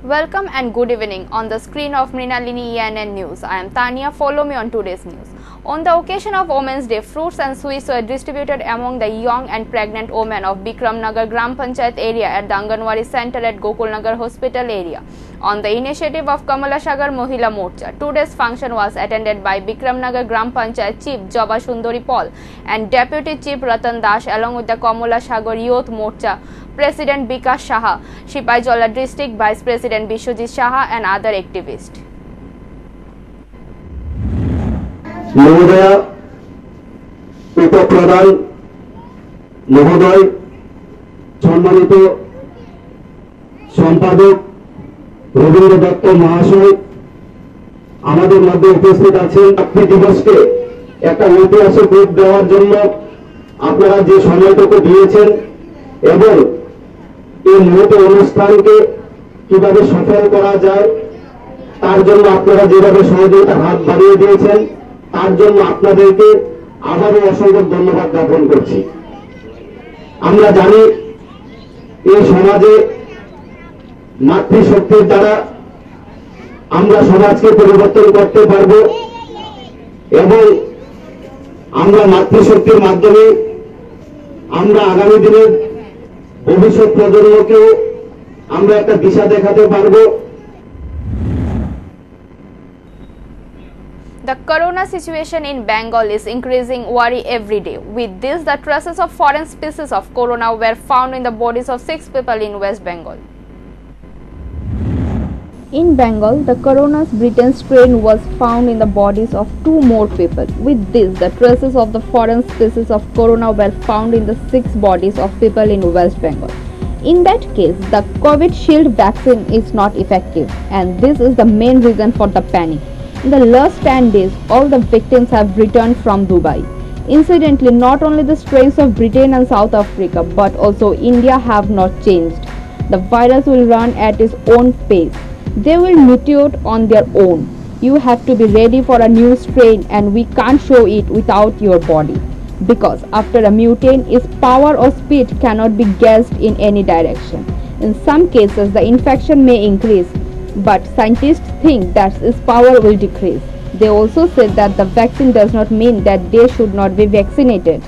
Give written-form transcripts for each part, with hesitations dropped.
Welcome and good evening. On the screen of Mrinalini ENN News, I am Tania. Follow me on today's news. On the occasion of Women's Day, fruits and sweets were distributed among the young and pregnant women of Bikramnagar Gram Panchayat area at the Anganwadi Center at Gokulnagar Hospital area. On the initiative of Kamala Sagar Mohila Morcha, today's function was attended by Bikramnagar Gram Panchayat Chief Jaba Sundari Paul and Deputy Chief Ratan Das along with the Kamala Sagar Youth Morcha President Bikas Saha, Sipaijola District Vice President Bishwajit Saha and other activists. মহোদয়া উপপ্রধান মহোদয় সম্মানিত সম্পাদক রবীন্দ্র দত্ত মহাশয় আমাদের মধ্যে উপস্থিত আছেন। মাতৃ দিবসকে একটা ঐতিহাসিক রূপ দেওয়ার জন্য আপনারা যে সময়টুকু দিয়েছেন এবং এই মহৎ অনুষ্ঠানকে কিভাবে সফল করা যায় তার জন্য আপনারা যেভাবে সহযোগিতার হাত বাড়িয়ে দিয়েছেন তার জন্য আপনাদেরকে আবারও অসংখ্য ধন্যবাদ জ্ঞাপন করছি। আমরা জানি এই সমাজে মাতৃশক্তির দ্বারা আমরা সমাজকে পরিবর্তন করতে পারব এবং আমরা মাতৃশক্তির মাধ্যমে আমরা আগামী দিনের ভবিষ্যৎ প্রজন্মকেও আমরা একটা দিশা দেখাতে পারব। The corona situation in Bengal is increasing worry every day. With this, the traces of foreign species of corona were found in the bodies of 6 people in West Bengal. In Bengal, the corona's Britain strain was found in the bodies of 2 more people. With this, the traces of the foreign species of corona were found in the 6 bodies of people in West Bengal. In that case, the COVID shield vaccine is not effective, and this is the main reason for the panic. In the last 10 days, all the victims have returned from Dubai. Incidentally, not only the strains of Britain and South Africa, but also India have not changed. The virus will run at its own pace. They will mutate on their own. You have to be ready for a new strain, and we can't show it without your body. Because after a mutate, its power or speed cannot be guessed in any direction. In some cases, the infection may increase, but scientists think that its power will decrease. They also said that the vaccine does not mean that they should not be vaccinated.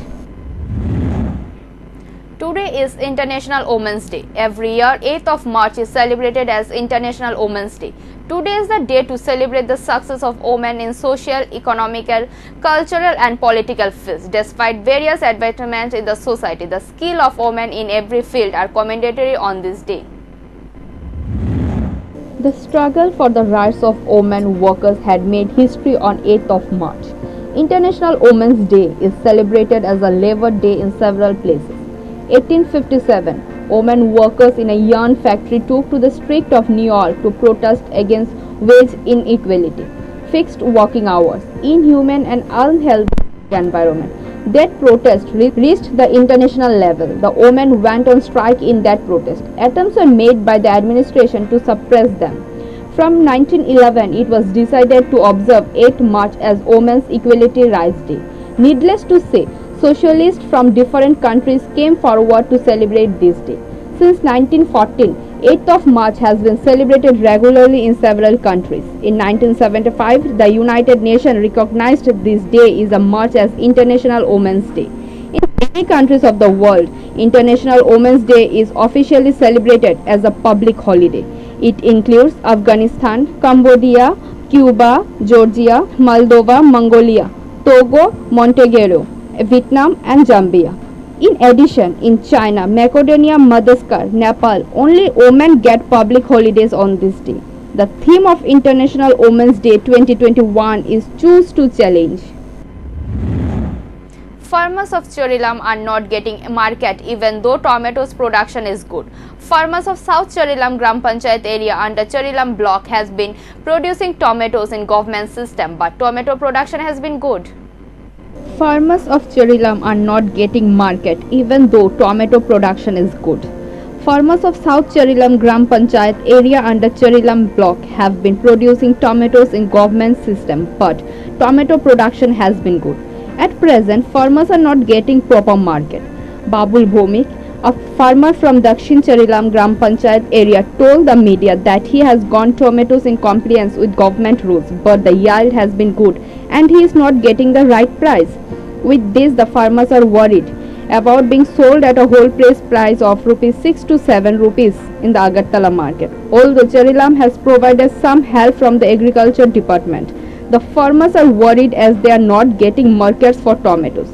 Today is International Women's Day. Every year, 8th of March is celebrated as International Women's Day. Today is the day to celebrate the success of women in social, economical, cultural and political fields. Despite various advancements in the society, the skill of women in every field are commendatory on this day. The struggle for the rights of women workers had made history on 8th of March. International Women's Day is celebrated as a Labor Day in several places. 1857, women workers in a yarn factory took to the street of New York to protest against wage inequality, fixed working hours, inhuman and unhealthy environment. That protest reached the international level. The women went on strike in that protest. Attempts were made by the administration to suppress them. From 1911, it was decided to observe 8th March as Women's Equality Rights Day. Needless to say, socialists from different countries came forward to celebrate this day. Since 1914, 8th of March has been celebrated regularly in several countries. In 1975, the United Nations recognized this day is a March as International Women's Day. In many countries of the world, International Women's Day is officially celebrated as a public holiday. It includes Afghanistan, Cambodia, Cuba, Georgia, Moldova, Mongolia, Togo, Montenegro, Vietnam and Zambia. In addition, in China, Macedonia, Madagascar, Nepal, only women get public holidays on this day. The theme of International Women's Day 2021 is Choose to Challenge. Farmers of Charilam are not getting a market even though tomatoes production is good. Farmers of South Charilam Gram Panchayat area under Charilam block has been producing tomatoes in government system, but tomato production has been good. Farmers of Charilam are not getting market even though tomato production is good. Farmers of South Charilam Gram Panchayat area under Charilam block have been producing tomatoes in government system, but tomato production has been good. At present, farmers are not getting proper market. Babul Bhomik, A farmer from Dakshin Charilam Gram Panchayat area told the media that he has grown tomatoes in compliance with government rules, but the yield has been good and he is not getting the right price. With this, the farmers are worried about being sold at a wholesale price of rupees 6 to 7 rupees in the Agartala market. Although Charilam has provided some help from the agriculture department, the farmers are worried as they are not getting markets for tomatoes.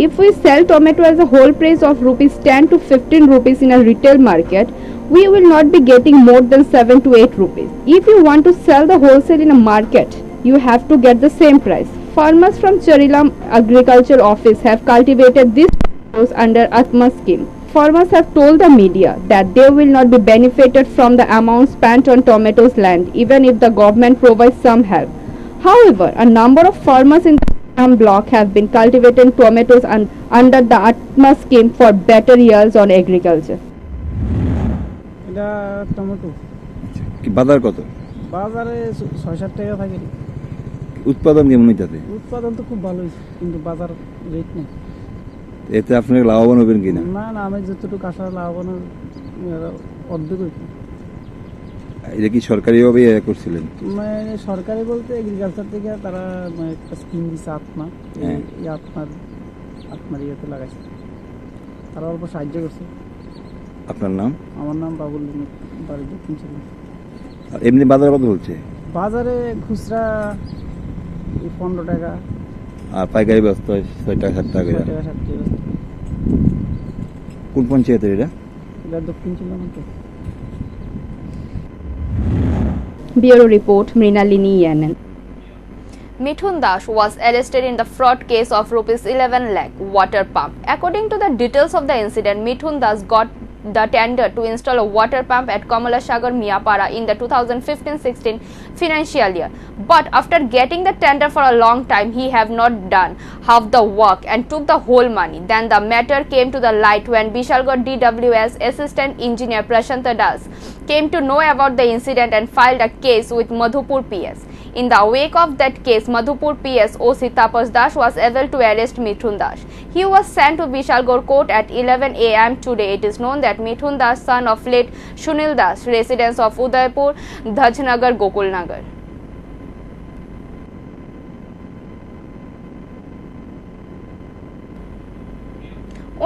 If we sell tomato as a whole price of rupees 10 to 15 rupees in a retail market, we will not be getting more than 7 to 8 rupees. If you want to sell the wholesale in a market, you have to get the same price. Farmers from Charilam Agriculture Office have cultivated these tomatoes under Atma scheme. Farmers have told the media that they will not be benefited from the amount spent on tomatoes land even if the government provides some help. However, a number of farmers in the block have been cultivating tomatoes under the Atma scheme for better yields on agriculture. Tomato কি বাজার কত? বাজারে ৬-৭ টাকা থাকে। উৎপাদন কেমন হইতাছে? উৎপাদন তো খুব ভালো হইছে, কিন্তু বাজার রেট নেই। এতে আপনি লাভবান হবেন কিনা? না না, আমি যতটুকু আশা লাভবান অর্ধেক হইছে। এটা কি সরকারিভাবে করছিলেন? মানে সরকারি বলতে এগ্রিকালচার থেকে তারা একটা স্কিম দিচ্ছে আত্মা, এই আত্মার ইয়েতে লাগাইছে, তারা অল্প সাহায্য করছে। আপনার নাম? আমার নাম বাবুল, বাড়ি দক্ষিণ চলে। আর এমনি বাজার কত বলছে? বাজারে খুচরা 15 টাকা, আর পাইকারি ব্যস্ত 6 টাকা 7 টাকা। কোন পঞ্চায়েতের এটা? এটা দক্ষিণ চলে। Bureau Report, Mrinalini Yanan. Mithun Das was arrested in the fraud case of rupees 11 lakh water pump. According to the details of the incident, Mithun Das got the tender to install a water pump at Kamalasagar Miapara in the 2015-16 financial year. But after getting the tender for a long time, he have not done half the work and took the whole money. Then the matter came to the light when Bishalgarh DWS Assistant Engineer Prashanta Das came to know about the incident and filed a case with Madhupur PS. In the wake of that case, Madhupur PS OC Tapas Das was able to arrest Mithun Das. He was sent to Bishalgarh court at 11 am today. It is known that Mithun Das, son of late Shunil Das, residents of Udaipur, Dhajnagar, Gokulnagar.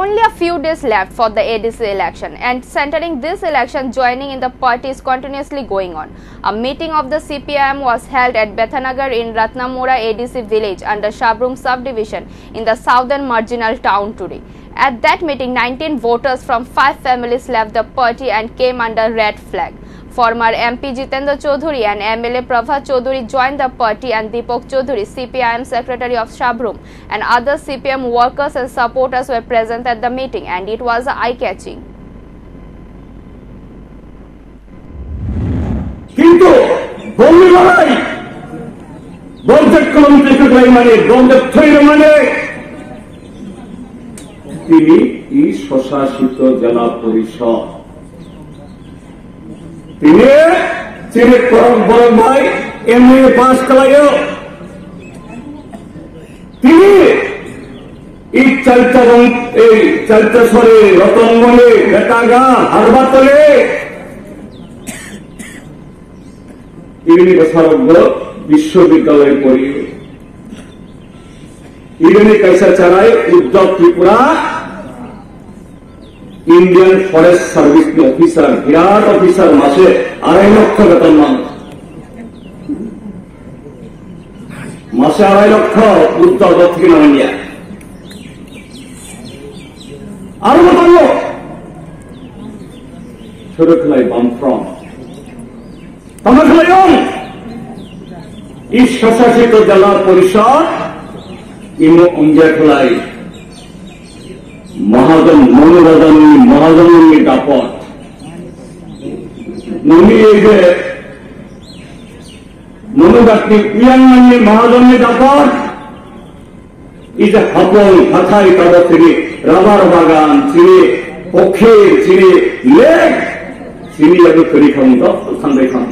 Only a few days left for the ADC election, and centering this election, joining in the party is continuously going on. A meeting of the CPIM was held at Bethanagar in Ratnamura ADC village under Shabrum subdivision in the southern marginal town today. At that meeting, 19 voters from 5 families left the party and came under red flag. Former MP Jitendra Chaudhary and MLA Prabha Chaudhary joined the party, and Deepak Chaudhary, CPIM Secretary of Shabrum, and other CPM workers and supporters were present at the meeting, and it was eye-catching. কিন্তু বঙ্গি লড়াই বন্ধের committee মানে বন্ধের থৈর মানে তিনি এই স্বশাসিত জেলা পরিষদ, তিনি চিনি বড় ভাই এমএ পাস করাইও, তিনি এই চালতাসরে রতনমণি বেটাগা হারবাতলে ইউনি বসারজ্ঞ বিশ্ববিদ্যালয়ে পড়ি, ইউনি কাইসা চালায় উদ্যোগ Tripura Indian forest service officer, বিরাট অফিসার, মাসে 2.5 লক্ষ বেতন মানুষ, মাসে 2.5 লক্ষ উদ্যোগ থেকে নামে নিয়ে আরো বলল ছোট খেলায় বামফ্রন্ট তোমরা খেলায় এই স্বশাসিত জেলা পরিষদ ইমো অঞ্জা খেলায় মহাজন মহাজনী দাপট ননী এই যে মনোগাত্রী পিয়াঙ্গান্নি মহাজনী দাপট এই যে হাপল হাথাই কাগজ থেকে রাবার বাগান চিনি পক্ষে চিনি লেক চিনি লাগে করি খাওয়া সান্দাই খাওয়া।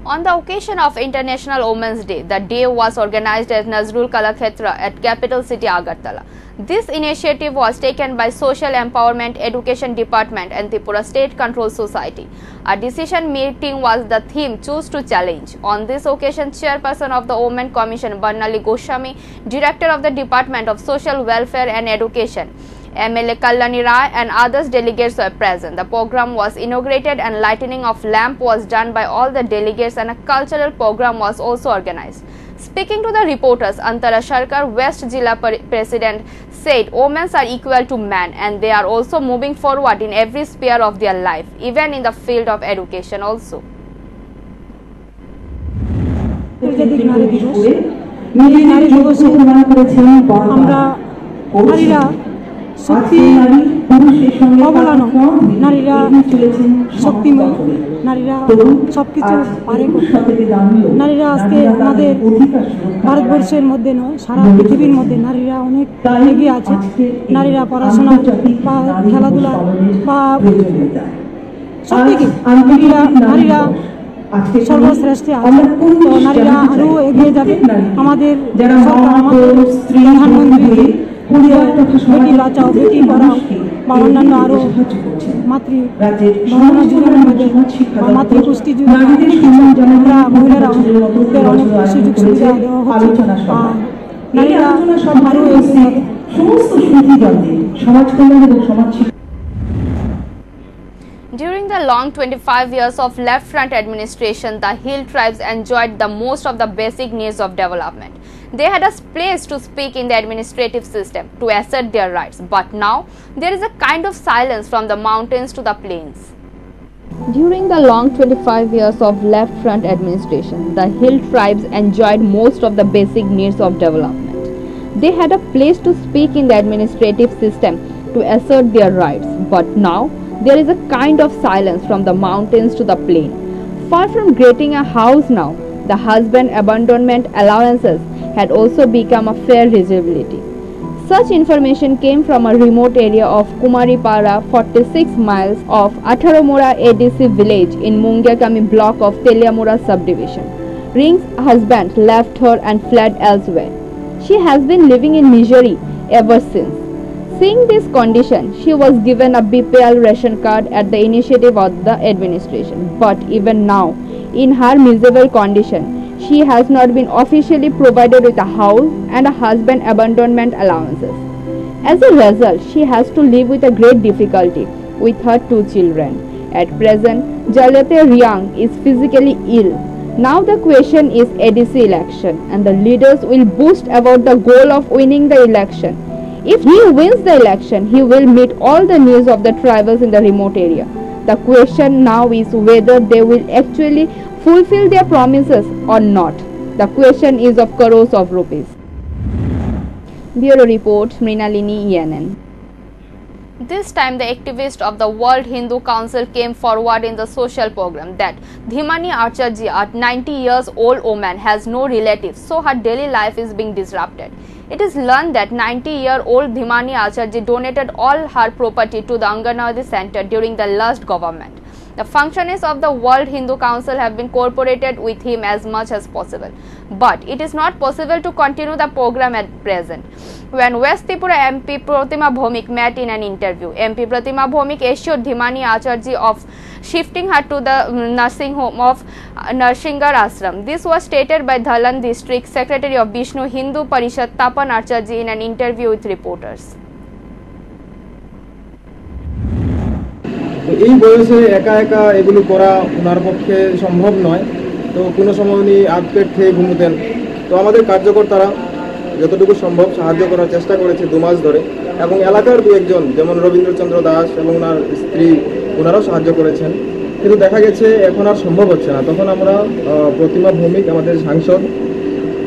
On the occasion of International Women's Day, the day was organized at Nazrul Kalakshetra at capital city Agartala. This initiative was taken by Social Empowerment Education Department and Tripura State Control Society. A decision meeting was the theme Choose to Challenge. On this occasion, Chairperson of the Women Commission Barnali Goswami, Director of the Department of Social Welfare and Education MLA Kallani Rai and others delegates were present. The program was inaugurated and lighting of lamp was done by all the delegates and a cultural program was also organized. Speaking to the reporters, Antara Sarkar West Jilla President said women are equal to men and they are also moving forward in every sphere of their life, even in the field of education also. সত্যি অবলানো নারীরা শক্তিময়, নারীরা সবকিছু পারে করতে। নারীরা আজকে আমাদের ভারতবর্ষের মধ্যে নয়, সারা পৃথিবীর মধ্যে নারীরা অনেক এগিয়ে আছে। নারীরা পড়াশোনা বা খেলাধুলা বা সবদিকে নারীরা সর্বশ্রেষ্ঠ আছে। তো নারীরা আরও এগিয়ে যাবে। আমাদের সরকার, আমাদের প্রধানমন্ত্রী বেটি বাঁচাও বেটি পড়াও বা অন্যান্য আরও মাতৃ বন্দনা যোজনার মধ্যে বা মাতৃপুষ্টি যোজনা আমরা মহিলারা অনেক সুযোগ সুবিধা দেওয়া হচ্ছে। আর নারীরা আরও সমস্ত সুবিধা সমাজ কল্যাণ এবং সমাজ। During the long 25 years of left-front administration, the Hill tribes enjoyed the most of the basic needs of development. They had a place to speak in the administrative system to assert their rights, but now there is a kind of silence from the mountains to the plains. During the long 25 years of left-front administration, the Hill tribes enjoyed most of the basic needs of development. They had a place to speak in the administrative system to assert their rights, but now there is a kind of silence from the mountains to the plain. Far from getting a house now, the husband abandonment allowances had also become a fair visibility. Such information came from a remote area of Kumaripara, 46 miles of Atharomora ADC village in Mungyakami block of Teliamora subdivision. Ring's husband left her and fled elsewhere. She has been living in misery ever since. Seeing this condition, she was given a BPL ration card at the initiative of the administration. But even now, in her miserable condition, she has not been officially provided with a house and a husband abandonment allowances. As a result, she has to live with a great difficulty with her 2 children. At present, Jalate Riang is physically ill. Now the question is ADC election and the leaders will boast about the goal of winning the election. If he wins the election, he will meet all the needs of the tribals in the remote area. The question now is whether they will actually fulfill their promises or not. The question is of crores of rupees. Bureau Report, Mrinalini ENN. This time the activists of the World Hindu Council came forward in the social program that Dhimani Acharji, a 90 years old woman, has no relatives, so her daily life is being disrupted. It is learned that 90-year-old Dhimani Acharji donated all her property to the Anganwadi center during the last government. The functionaries of the World Hindu Council have been cooperated with him as much as possible, but it is not possible to continue the program at present. When West Tripura MP Pratima Bhomik met in an interview, MP Pratima Bhomik assured Dhimani Acharji of shifting her to the nursing home of Narsingar Ashram. This was stated by Dhalan District Secretary of Vishnu Hindu Parishad Tapan Acharji in an interview with reporters. এই বয়সে একা একা এগুলো করা ওনার পক্ষে সম্ভব নয়। তো কোনো সময় উনি আধপেট খেয়ে ঘুমোতেন। তো আমাদের কার্যকর্তারা যতটুকু সম্ভব সাহায্য করার চেষ্টা করেছে 2 মাস ধরে, এবং এলাকার 2-1 যেমন রবীন্দ্রচন্দ্র দাস এবং ওনার স্ত্রী ওনারাও সাহায্য করেছেন, কিন্তু দেখা গেছে এখন আর সম্ভব হচ্ছে না। তখন আমরা প্রতিমা ভৌমিক আমাদের সাংসদ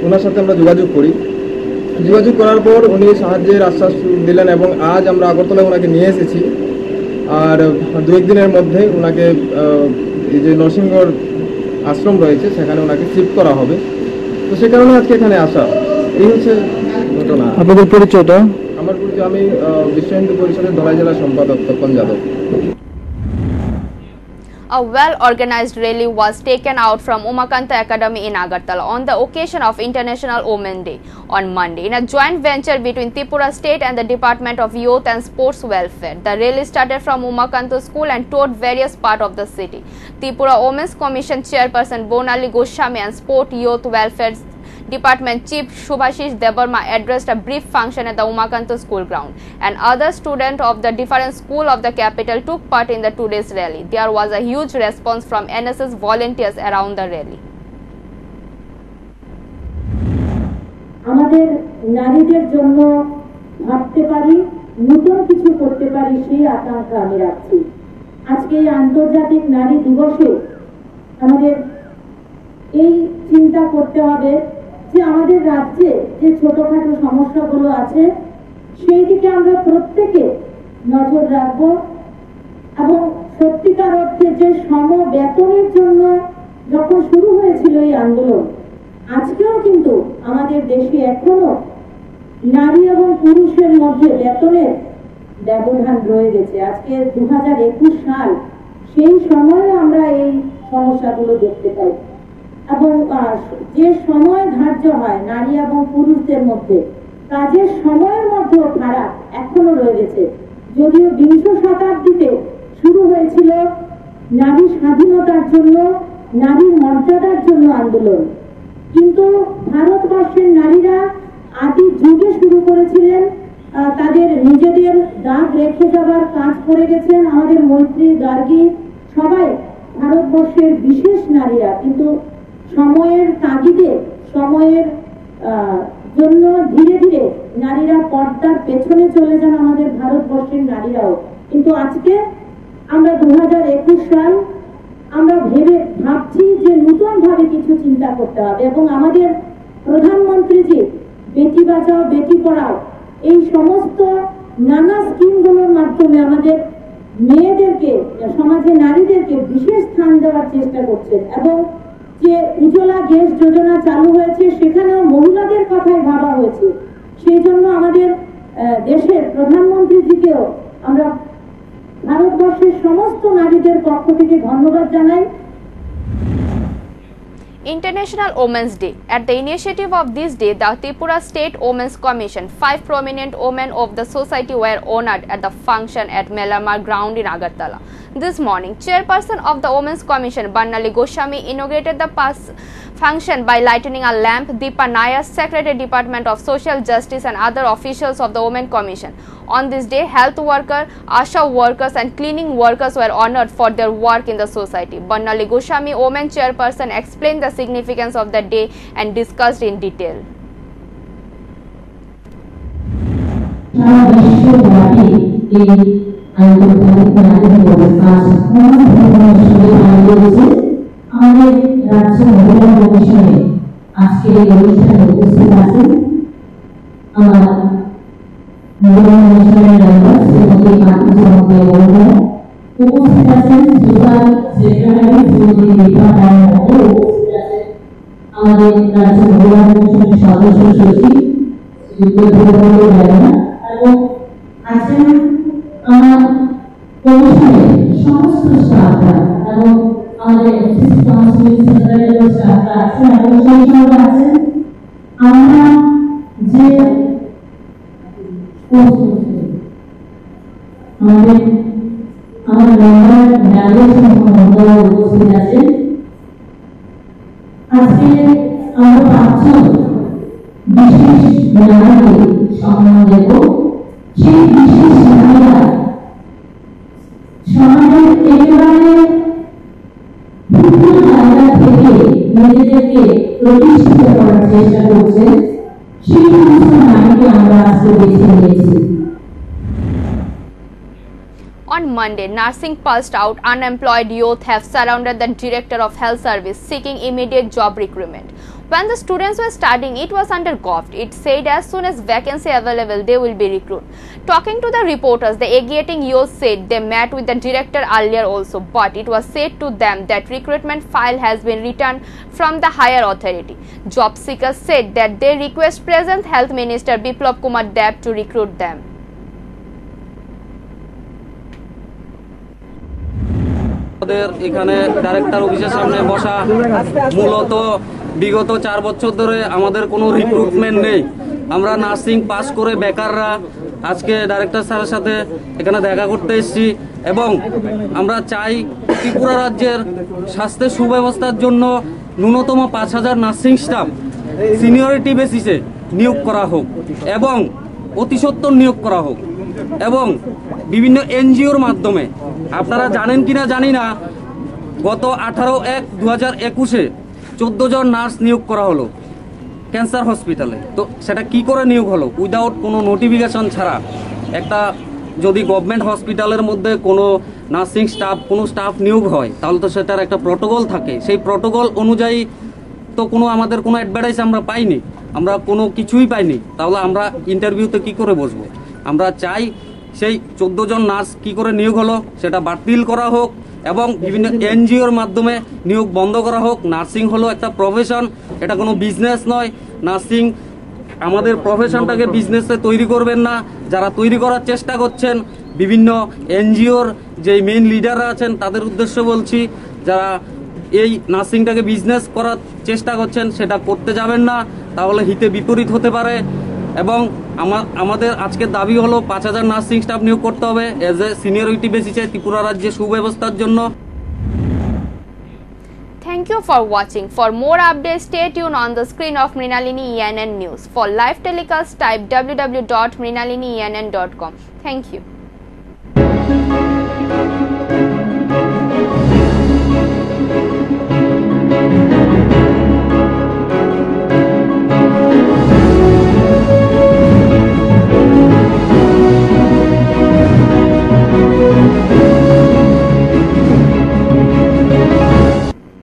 ওনার সাথে আমরা যোগাযোগ করি। যোগাযোগ করার পর উনি সাহায্যের আশ্বাস দিলেন এবং আজ আমরা আগরতলায় ওনাকে নিয়ে এসেছি। আর 2-1 দিনের মধ্যে ওনাকে এই যে নরসিংগড় আশ্রম রয়েছে সেখানে ওনাকে শিফট করা হবে। তো সে কারণে আজকে এখানে আসা। এই হচ্ছে ঘটনা। আপনাদের পরিচয়টা? আমার পরিচয়, আমি বিশ্ব হিন্দু পরিষদের ধলাই জেলা সম্পাদক Tapan Yadav. A well-organized rally was taken out from Umakanta Academy in Agartala on the occasion of International Women's Day on Monday in a joint venture between Tripura State and the Department of Youth and Sports Welfare. The rally started from Umakanta School and toured various parts of the city. Tripura Women's Commission Chairperson Bonali Goswami and Sport Youth Welfare Department Chief Shubhashish Debarma addressed a brief function at the Umakanta school ground, and other students of the different schools of the capital took part in the today's rally. There was a huge response from NSS volunteers around the rally. আমাদের নারীদের জন্য ভাবতে পারি, নতুন কিছু করতে পারি, সেই আকাঙ্ক্ষা আমি রাখছি। আজকে এই আন্তর্জাতিক নারী দিবসে আমাদের এই চিন্তা করতে হবে যে আমাদের রাজ্যে যে ছোটখাটো সমস্যাগুলো আছে সেই দিকে আমরা প্রত্যেকে নজর রাখবো এবং সত্যিকার অর্থে যে সমবেতনের জন্য যখন শুরু হয়েছিল এই আন্দোলন, আজকেও কিন্তু আমাদের দেশে এখনো নারী এবং পুরুষের মধ্যে বেতনের ব্যবধান রয়ে গেছে। আজকে 2021 সাল, সেই সময়ে আমরা এই সমস্যাগুলো দেখতে পাই এবং যে সময় ধার্য হয় নারী এবং পুরুষদের মধ্যে, কাজের সময়ের মধ্যেও ফারাক এখনো রয়ে গেছে। যদিও 20 শতাব্দীতে শুরু হয়েছিল নারী স্বাধীনতার জন্য, নারীর মর্যাদার জন্য আন্দোলন, কিন্তু ভারতবর্ষের নারীরা আদি যুগে শুরু করেছিলেন তাদের নিজেদের দাগ রেখে যাবার কাজ করে গেছেন। আমাদের মৈত্রী, গার্গী সবাই ভারতবর্ষের বিশেষ নারীরা, কিন্তু সময়ের তাগিদে, সময়ের জন্য ধীরে ধীরে নারীরা পর্দার পেছনে চলে যান আমাদের ভারতবর্ষের নারীরাও। কিন্তু আজকে আমরা 2021 সাল, আমরা ভাবছি যে নতুন ভাবে কিছু চিন্তা করতে হবে এবং আমাদের প্রধানমন্ত্রীজি বেটি বাঁচাও বেটি পড়াও এই সমস্ত নানা স্কিমগুলোর মাধ্যমে আমাদের মেয়েদেরকে, সমাজে নারীদেরকে বিশেষ স্থান দেওয়ার চেষ্টা করছেন এবং যে উজ্জ্বলা গ্যাস যোজনা চালু হয়েছে সেখানেও মহিলাদের কথাই ভাবা হয়েছে। সেই জন্য আমাদের দেশের প্রধানমন্ত্রীজিকেও আমরা ভারতবর্ষের সমস্ত নারীদের পক্ষ থেকে ধন্যবাদ জানাই। International Women's Day. At the initiative of this day, the Tripura State Women's Commission, 5 prominent women of the society were honored at the function at Melamar ground in Agartala. This morning, Chairperson of the Women's Commission, Banali Goswami, inaugurated the function by lighting a lamp. Deepa Nair, Secretary Department of Social Justice and other officials of the Women Commission. On this day, health workers, ASHA workers and cleaning workers were honored for their work in the society. Banali Goswami, Women Chairperson, explained the significance of the day and discussed in detail. আমাদের রাজ্য মহিলা কমিশনে আজকে এই অনুষ্ঠানে উপস্থিত আছেন আমার মহিলা কমিশনের মেম্বার শ্রীমতী কান্তি চৌধুরী মহোদয়া, উপস্থিত আছেন সোশ্যাল সেক্রেটারি শ্রীমতী দীপা রায় মহোদয়া, উপস্থিত আছেন আমাদের রাজ্য মহিলা কমিশনের সদস্য সচিব এবং আছেন আমার কমিশনের সমস্ত স্টাফরা এবং আমাদের কাউন্সিলিং সেক্রেটারি স্টাফরা আছেন এবং সেই সঙ্গে আছেন আমরা যে আমাদের মেম্বার গ্রাজুয়েশন মহোদয় উপস্থিত আছেন। আজকে আমরা 5 জন বিশেষ নারীকে সম্মান দেব। সেই বিশেষ নারীরা সমাজের একেবারে বিভিন্ন জায়গা থেকে নিজেদেরকে প্রতিষ্ঠিত করার চেষ্টা করছেন, সেই সমস্ত নারীকে আমরা আজকে বেছে নিয়েছি। On Monday, nursing pulsed out. Unemployed youth have surrounded the Director of Health Service seeking immediate job recruitment. When the students were studying, it was under govt. It said as soon as vacancy available, they will be recruited. Talking to the reporters, the agitating youth said they met with the director earlier also, but it was said to them that recruitment file has been returned from the higher authority. Job seekers said that they request present Health Minister Biplab Kumar Deb to recruit them. আমাদের এখানে director অফিসের সামনে বসা মূলত বিগত 4 বছর ধরে আমাদের কোনো রিক্রুটমেন্ট নেই। আমরা নার্সিং পাস করে বেকাররা আজকে ডাইরেক্টর স্যারের সাথে এখানে দেখা করতে এসেছি এবং আমরা চাই ত্রিপুরা রাজ্যের স্বাস্থ্যের সুব্যবস্থার জন্য ন্যূনতম 5000 নার্সিং স্টাফ সিনিয়রিটি বেসিসে নিয়োগ করা হোক এবং অতি সত্বর নিয়োগ করা হোক এবং বিভিন্ন এনজিওর মাধ্যমে। আপনারা জানেন কিনা জানি না, গত 18/1/2021 14 জন নার্স নিয়োগ করা হলো ক্যান্সার হসপিটালে। তো সেটা কি করে নিয়োগ হলো? উইদাউট কোনো নোটিফিকেশন ছাড়া। একটা যদি গভর্নমেন্ট হসপিটালের মধ্যে কোনো নার্সিং স্টাফ কোনো স্টাফ নিয়োগ হয় তাহলে তো সেটার একটা প্রটোকল থাকে। সেই প্রটোকল অনুযায়ী তো আমাদের কোনো অ্যাডভার্টাইজ আমরা পাইনি, আমরা কোনো কিছুই পাইনি। তাহলে আমরা ইন্টারভিউতে কি করে বসবো? আমরা চাই সেই 14 জন নার্স কি করে নিয়োগ হলো সেটা বাতিল করা হোক এবং বিভিন্ন এনজিওর মাধ্যমে নিয়োগ বন্ধ করা হোক। নার্সিং হলো একটা প্রফেশন, এটা কোনো বিজনেস নয়। নার্সিং আমাদের প্রফেশনটাকে বিজনেসে তৈরি করবেন না। যারা তৈরি করার চেষ্টা করছেন বিভিন্ন এনজিওর যে মেইন লিডাররা আছেন তাদের উদ্দেশ্যে বলছি, যারা এই নার্সিংটাকে বিজনেস করার চেষ্টা করছেন সেটা করতে যাবেন না, তাহলে হিতে বিপরীত হতে পারে। এবং আমাদের আজকের দাবি হলো 5000 নার্সিং স্টাফ নিয়োগ করতে হবে এজ এ সিনিয়রিটি বেসিসে ত্রিপুরা রাজ্যে সুব্যবস্থার জন্য। Thank you for watching. For more updates, stay tuned on the screen of Mrinalini ENN News. For live telecast, type www.mrinalinienn.com. Thank you.